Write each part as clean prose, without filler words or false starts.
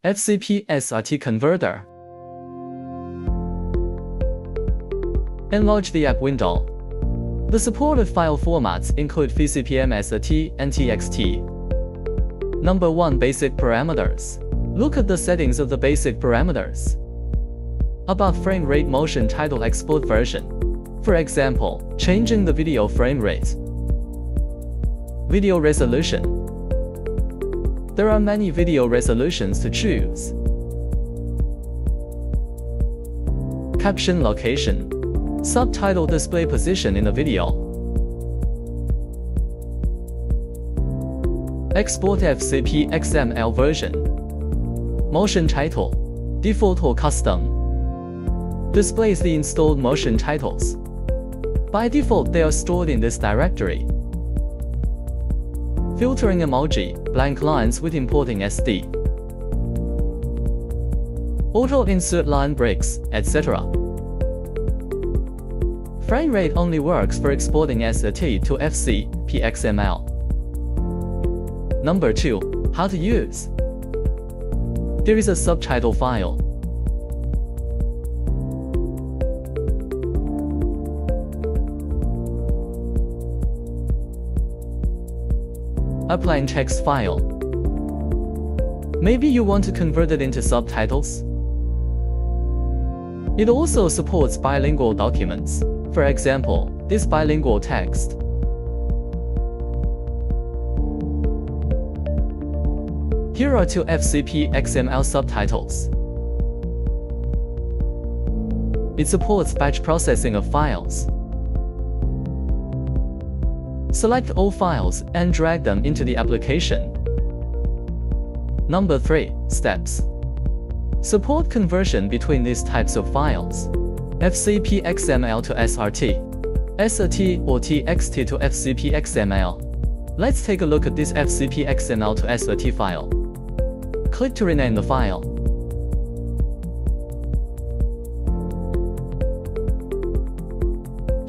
FCP SRT Converter. Enlarge the app window. The supported file formats include FCP SRT and TXT. Number 1. Basic parameters. Look at the settings of the basic parameters. About frame rate, motion title, export version. For example, changing the video frame rate. Video resolution. There are many video resolutions to choose. Caption location. Subtitle display position in the video. Export FCP XML version. Motion title. Default or custom. Displays the installed motion titles. By default, they are stored in this directory. Filtering emoji, blank lines with importing SD. Auto-insert line breaks, etc. Frame rate only works for exporting SRT to FCPXML. Number 2. How to use. There is a subtitle file. A plain text file. Maybe you want to convert it into subtitles? It also supports bilingual documents. For example, this bilingual text. Here are 2 FCP XML subtitles. It supports batch processing of files. Select all files and drag them into the application. Number 3. Steps. Support conversion between these types of files. FCP XML to SRT. SRT or TXT to FCP XML. Let's take a look at this FCP XML to SRT file. Click to rename the file.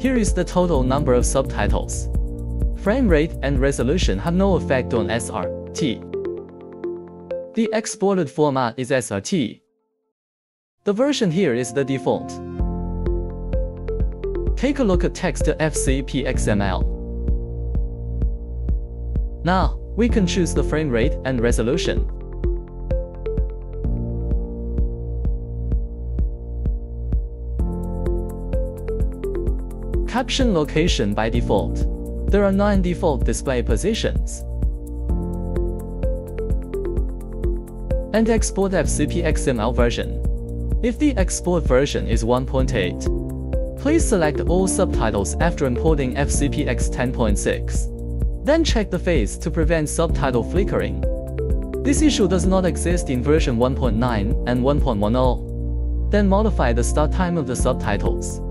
Here is the total number of subtitles. Frame rate and resolution have no effect on SRT. The exported format is SRT. The version here is the default. Take a look at text to FCP XML. Now, we can choose the frame rate and resolution. Caption location by default. There are 9 default display positions. And export FCP XML version. If the export version is 1.8, please select all subtitles after importing FCP X 10.6. Then check the face to prevent subtitle flickering. This issue does not exist in version 1.9 and 1.10. Then modify the start time of the subtitles.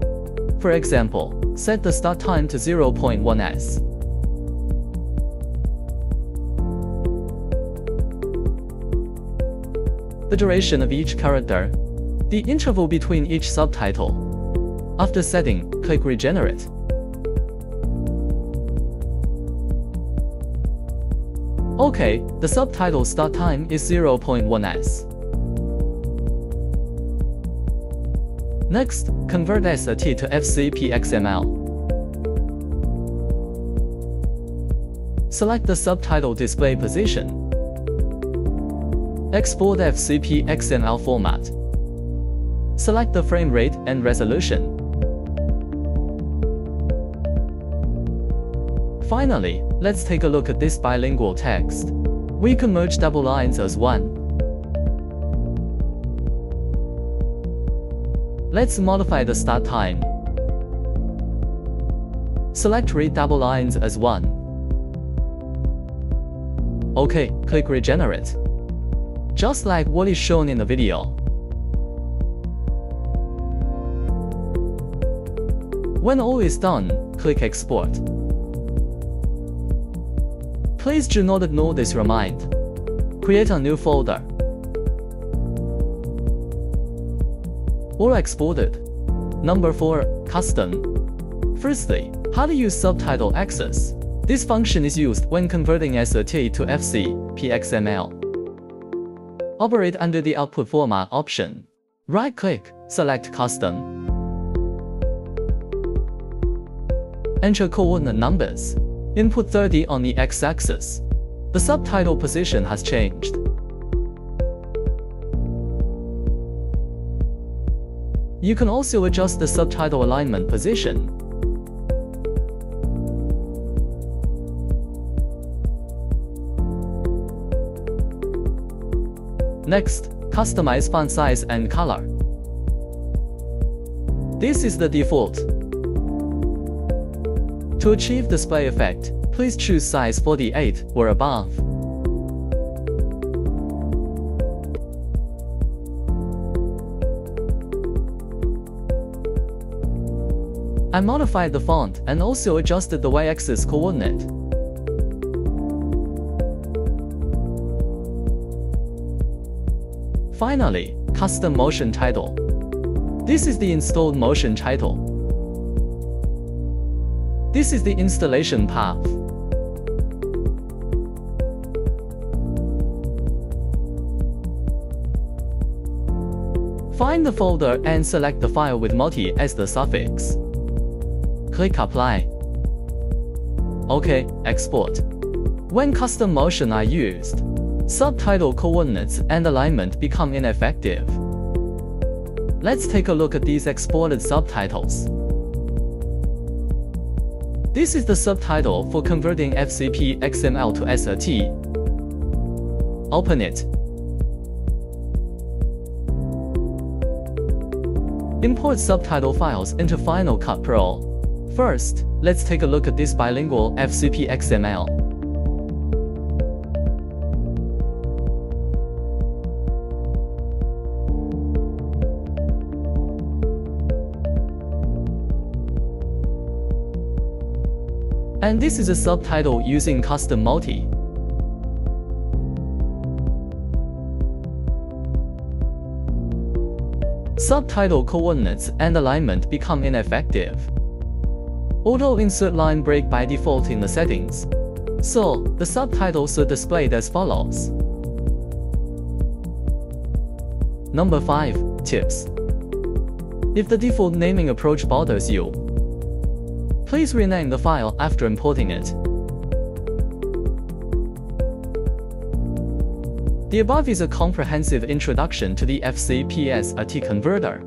For example, set the start time to 0.1s. The duration of each character. The interval between each subtitle. After setting, click Regenerate. OK, the subtitle start time is 0.1s. Next, convert SRT to FCP XML. Select the subtitle display position. Export FCP XML format. Select the frame rate and resolution. Finally, let's take a look at this bilingual text. We can merge double lines as one. Let's modify the start time. Select Read double lines as one. OK, click Regenerate. Just like what is shown in the video. When all is done, click Export. Please do not ignore this reminder. Create a new folder. All exported. Number 4. Custom. Firstly, how to use subtitle access. This function is used when converting SRT to FCP XML. Operate under the Output Format option. Right-click, select Custom. Enter coordinate numbers. Input 30 on the x-axis. The subtitle position has changed. You can also adjust the subtitle alignment position. Next, customize font size and color. This is the default. To achieve display effect, please choose size 48 or above. I modified the font and also adjusted the y-axis coordinate. Finally, custom motion title. This is the installed motion title. This is the installation path. Find the folder and select the file with multi as the suffix. Click Apply. OK, export. When custom motion are used, subtitle coordinates and alignment become ineffective. Let's take a look at these exported subtitles. This is the subtitle for converting FCP XML to SRT. Open it. Import subtitle files into FinalCut Pro. First, let's take a look at this bilingual FCP XML. And this is a subtitle using custom multi. Subtitle coordinates and alignment become ineffective. Auto-insert line break by default in the settings. So, the subtitles are displayed as follows. Number 5. Tips. If the default naming approach bothers you, please rename the file after importing it. The above is a comprehensive introduction to the FCP SRT Converter.